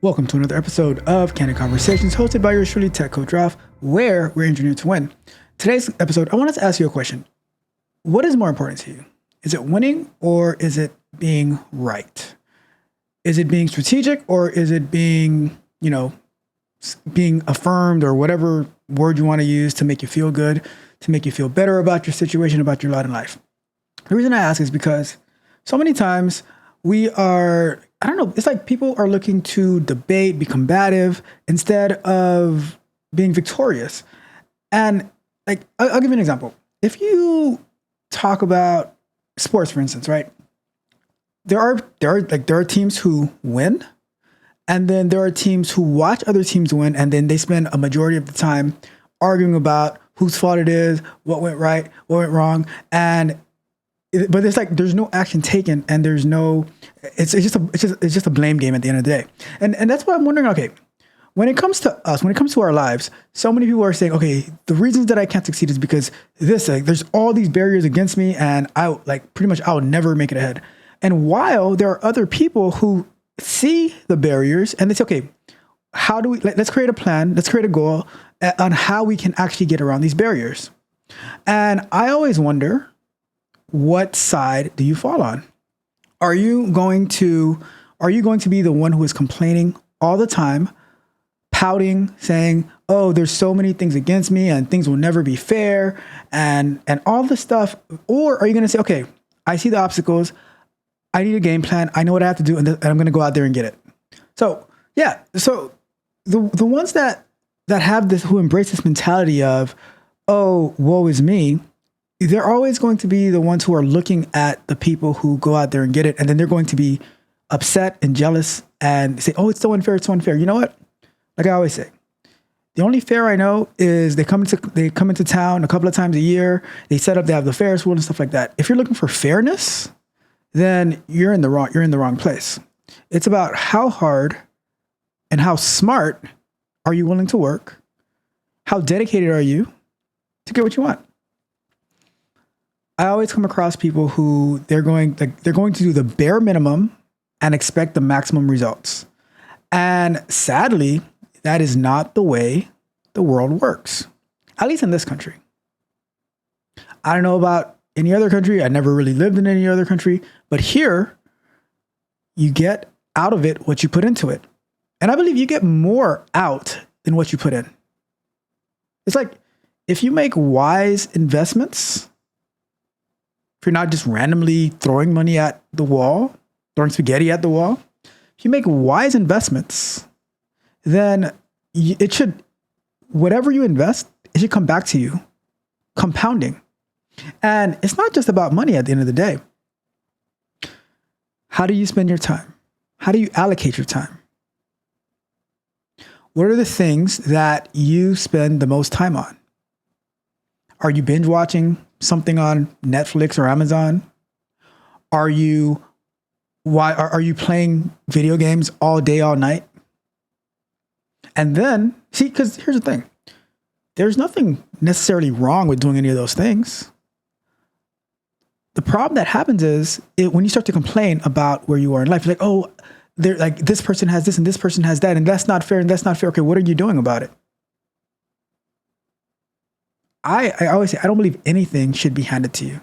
Welcome to another episode of Candid Conversations, hosted by yours truly, Tech Coach Ralph, where we're engineered to win. Today's episode, I wanted to ask you a question. What is more important to you? Is it winning or is it being right? Is it being strategic or is it being, being affirmed, or whatever word you want to use to make you feel good, to make you feel better about your situation, about your lot in life? The reason I ask is because so many times we are, it's like people are looking to debate, be combative instead of being victorious. And I'll give you an example. If you talk about sports, for instance, right? There are teams who win, and then there are teams who watch other teams win, and then they spend a majority of the time arguing about whose fault it is, what went right, what went wrong, but there's no action taken, and there's no. It's just a blame game at the end of the day, and that's why I'm wondering. Okay, when it comes to us, when it comes to our lives, so many people are saying, okay, the reasons that I can't succeed is because there's all these barriers against me, and I'll never make it ahead. And while there are other people who see the barriers and they say, okay, how do we? Let's create a plan. Let's create a goal on how we can actually get around these barriers. And I always wonder, what side do you fall on? Are you going to be the one who is complaining all the time, pouting, saying, oh, there's so many things against me and things will never be fair and all this stuff? Or are you going to say, okay, I see the obstacles, I need a game plan, I know what I have to do, and I'm going to go out there and get it. So yeah, so the ones that have this, who embrace this mentality of, oh, woe is me, they're always going to be the ones who are looking at the people who go out there and get it. And then they're going to be upset and jealous and say, oh, it's so unfair. It's so unfair. You know what? Like I always say, the only fair I know is they come into town a couple of times a year. They have the Ferris wheel and stuff like that. If you're looking for fairness, then you're in the wrong place. It's about how hard and how smart are you willing to work? How dedicated are you to get what you want? I always come across people who they're going to do the bare minimum and expect the maximum results. And sadly, that is not the way the world works, at least in this country. I don't know about any other country. I never really lived in any other country, but here you get out of it what you put into it. And I believe you get more out than what you put in. It's like if you make wise investments, if you're not just randomly throwing money at the wall, throwing spaghetti at the wall, if you make wise investments, then whatever you invest, it should come back to you, compounding. And it's not just about money at the end of the day. How do you spend your time? How do you allocate your time? What are the things that you spend the most time on? Are you binge watching something on Netflix or Amazon? Are you playing video games all day, all night? And then, see, because here's the thing. There's nothing necessarily wrong with doing any of those things. The problem that happens is when you start to complain about where you are in life, like, oh, this person has this and this person has that, and that's not fair and that's not fair. Okay, what are you doing about it? I always say, I don't believe anything should be handed to you.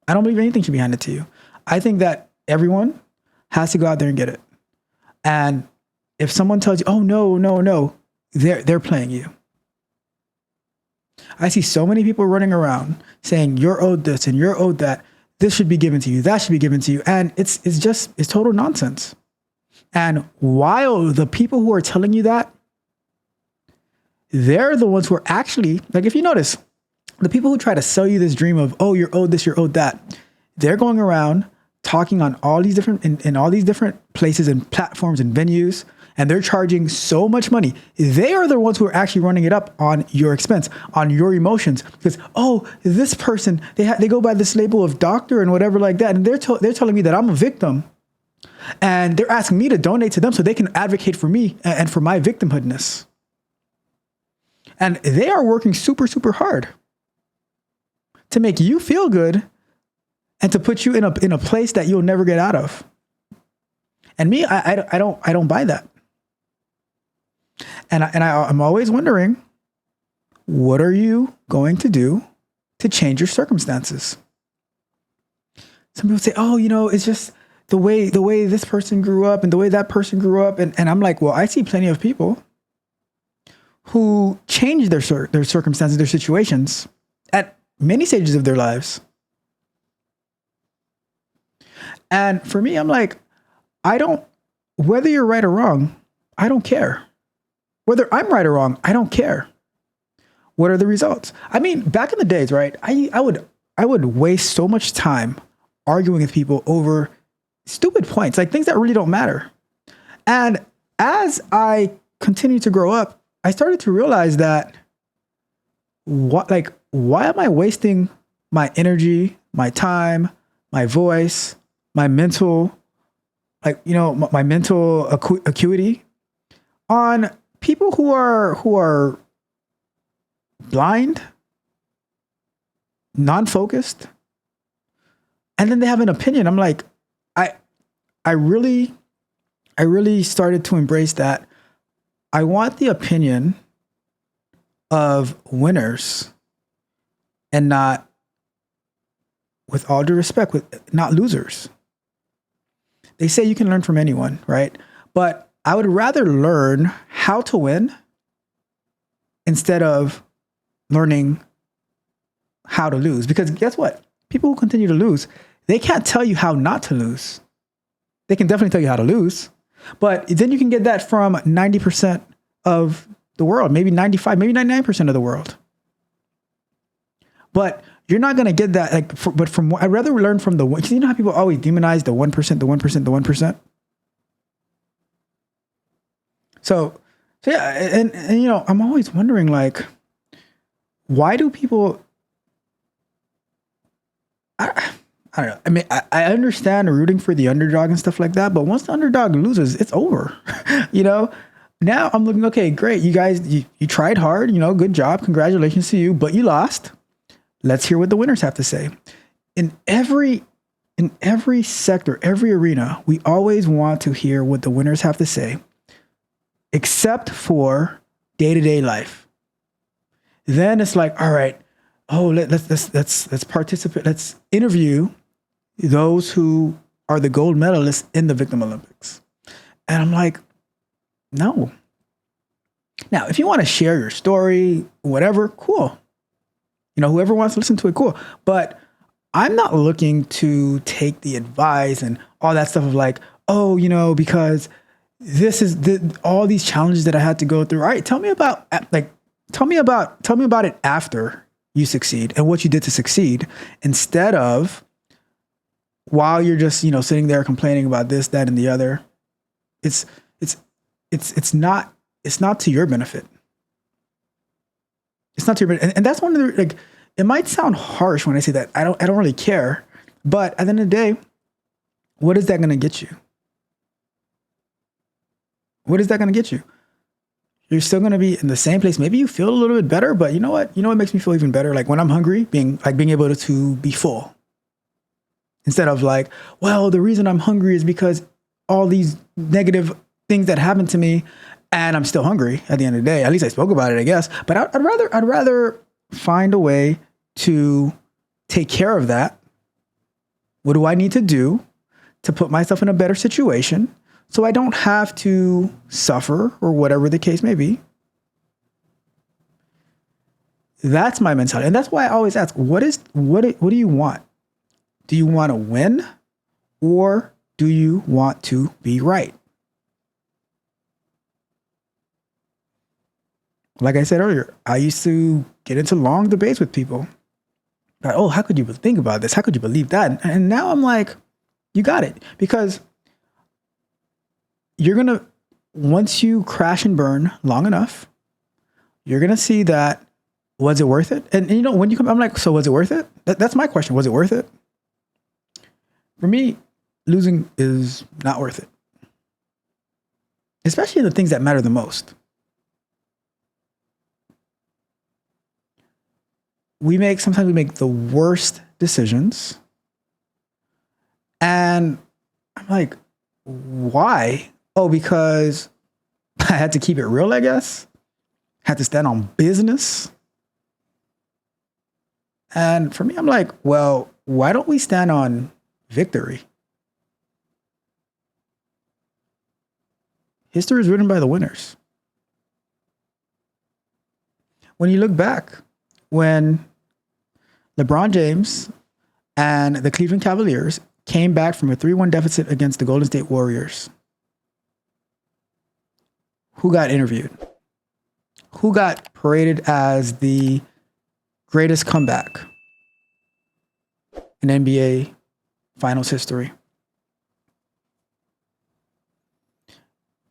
I don't believe anything should be handed to you. I think that everyone has to go out there and get it. And if someone tells you, oh, no, they're playing you. I see so many people running around saying you're owed this and you're owed that. This should be given to you. That should be given to you. And it's total nonsense. And while the people who are telling you that, they're the ones who are actually, like, if you notice, the people who try to sell you this dream of, oh, you're owed this, you're owed that, they're going around talking on all these different, in all these different places and platforms and venues, and they're charging so much money. They are the ones who are actually running it up on your expense, on your emotions. Because, oh, this person, they go by this label of doctor and whatever like that, and they're telling me that I'm a victim, and they're asking me to donate to them so they can advocate for me and for my victimhoodness. And they are working super, super hard to make you feel good and to put you in a place that you'll never get out of. And me, I don't buy that. I'm always wondering, what are you going to do to change your circumstances? Some people say, oh, it's just the way this person grew up and the way that person grew up. And I'm like, well, I see plenty of people who change their circumstances, their situations at many stages of their lives. And for me, I'm like, whether you're right or wrong, I don't care. Whether I'm right or wrong, I don't care. What are the results? I mean, back in the days, right? I would waste so much time arguing with people over stupid points, like things that really don't matter. And as I continued to grow up, I started to realize that why am I wasting my energy, my time, my voice, my mental, my mental acuity on people who are blind, non-focused, and then they have an opinion. I'm like, I really started to embrace that. I want the opinion of winners and not, with all due respect, not losers. They say you can learn from anyone, right? But I would rather learn how to win instead of learning how to lose. Because guess what? People who continue to lose, they can't tell you how not to lose. They can definitely tell you how to lose. But then you can get that from 90% of the world, maybe 95, maybe 99% of the world. But you're not going to get that. I'd rather learn from the one. You know how people always demonize the 1%, the 1%, the 1%. So yeah, and I'm always wondering, like, why do people? I don't know. I mean, I understand rooting for the underdog and stuff like that, but once the underdog loses, it's over. Now I'm looking, okay, great. You guys, you tried hard, good job. Congratulations to you, but you lost. Let's hear what the winners have to say. In every sector, every arena, we always want to hear what the winners have to say, except for day-to-day life. Then it's like, all right, let's participate. Let's interview those who are the gold medalists in the Victim Olympics. And I'm like, no. Now, if you want to share your story, whatever, cool. Whoever wants to listen to it, cool. But I'm not looking to take the advice and all that stuff of like, oh, because this is all these challenges that I had to go through. All right, tell me about it after you succeed and what you did to succeed, instead of while you're just, sitting there complaining about this, that, and the other. It's not to your benefit. It's not to your benefit. And that's one of the, it might sound harsh when I say that. I don't really care. But at the end of the day, what is that going to get you? What is that going to get you? You're still going to be in the same place. Maybe you feel a little bit better, but you know what? You know what makes me feel even better? Like when I'm hungry, being able to be full. Instead of like, well, the reason I'm hungry is because all these negative things that happened to me and I'm still hungry at the end of the day. At least I spoke about it, I guess. But I'd rather find a way to take care of that. What do I need to do to put myself in a better situation so I don't have to suffer, or whatever the case may be? That's my mentality. And that's why I always ask, what do you want? Do you want to win, or do you want to be right? Like I said earlier, I used to get into long debates with people. Like, oh, how could you think about this? How could you believe that? And now I'm like, you got it. Because once you crash and burn long enough, you're going to see that, was it worth it? And when you come, I'm like, so was it worth it? That's my question. Was it worth it? For me, losing is not worth it. Especially in the things that matter the most. Sometimes we make the worst decisions. And I'm like, Why? Oh, because I had to keep it real, I guess. Had to stand on business. And for me, I'm like, well, why don't we stand on victory? History is written by the winners. When you look back, when LeBron James and the Cleveland Cavaliers came back from a 3-1 deficit against the Golden State Warriors, who got interviewed? Who got paraded as the greatest comeback in NBA Finals history?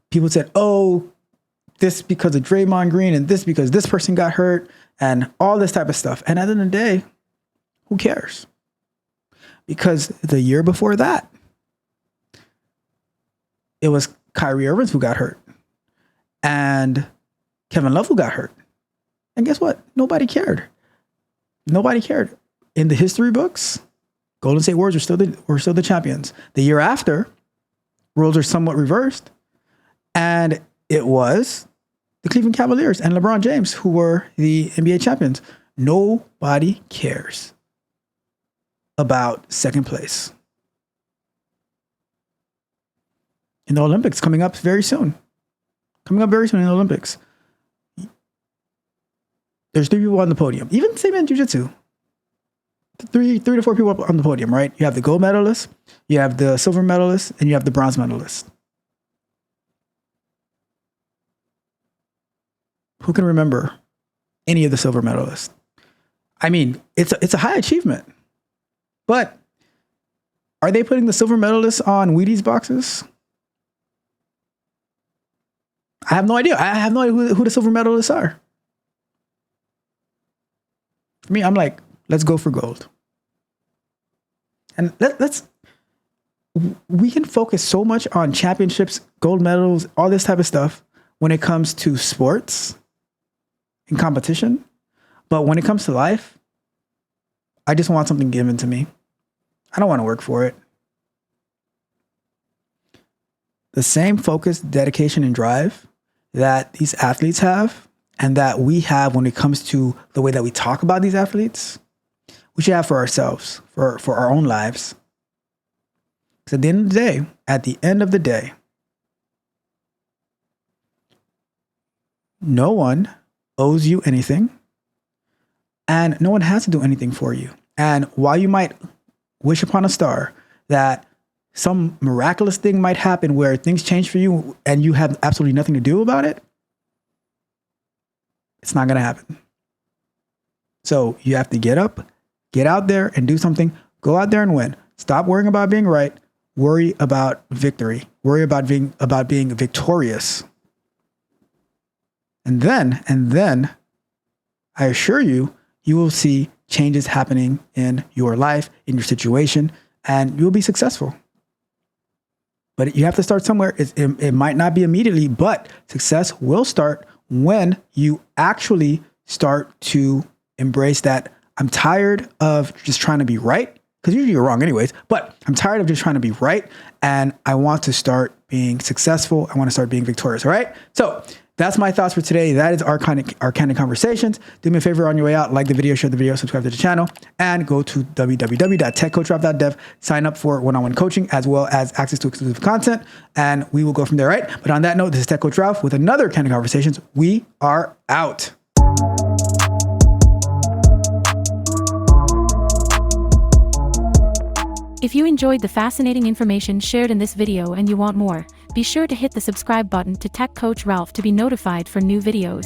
People said, oh, this because of Draymond Green and this because this person got hurt and all this type of stuff. And at the end of the day, who cares? Because the year before that, it was Kyrie Irving who got hurt and Kevin Love who got hurt. And guess what? Nobody cared. Nobody cared. In the history books, Golden State Warriors were still the champions. The year after, roles are somewhat reversed. And it was the Cleveland Cavaliers and LeBron James who were the NBA champions. Nobody cares about second place in the Olympics coming up very soon. Coming up very soon in the Olympics. There's 3 people on the podium. Even same in jiu-jitsu. 3 to 4 people on the podium, right? You have the gold medalist, you have the silver medalist, and you have the bronze medalist. Who can remember any of the silver medalists? I mean, it's a high achievement. But are they putting the silver medalists on Wheaties boxes? I have no idea. I have no idea who the silver medalists are. For me, I'm like, let's go for gold. And we can focus so much on championships, gold medals, all this type of stuff when it comes to sports and competition. But when it comes to life, I just want something given to me. I don't want to work for it. The same focus, dedication, and drive that these athletes have and that we have when it comes to the way that we talk about these athletes, we should have for ourselves, for our own lives. Because at the end of the day, no one owes you anything and no one has to do anything for you. And while you might wish upon a star that some miraculous thing might happen where things change for you and you have absolutely nothing to do about it, it's not going to happen. So you have to get up, get out there and do something. Go out there and win. Stop worrying about being right. Worry about victory. Worry about being victorious. And then I assure you, you will see changes happening in your life, in your situation, and you'll be successful. But you have to start somewhere. It might not be immediately, but success will start when you actually start to embrace that. I'm tired of just trying to be right, because usually you're wrong anyways, but I'm tired of just trying to be right, and I want to start being successful. I want to start being victorious, all right? So that's my thoughts for today. That is our candid conversations. Do me a favor on your way out, like the video, share the video, subscribe to the channel, and go to www.techcoachralph.dev. Sign up for one-on-one coaching as well as access to exclusive content, and we will go from there, right? But on that note, this is Tech Coach Ralph with another Candid Conversations. We are out. If you enjoyed the fascinating information shared in this video and you want more, be sure to hit the subscribe button to Tech Coach Ralph to be notified for new videos.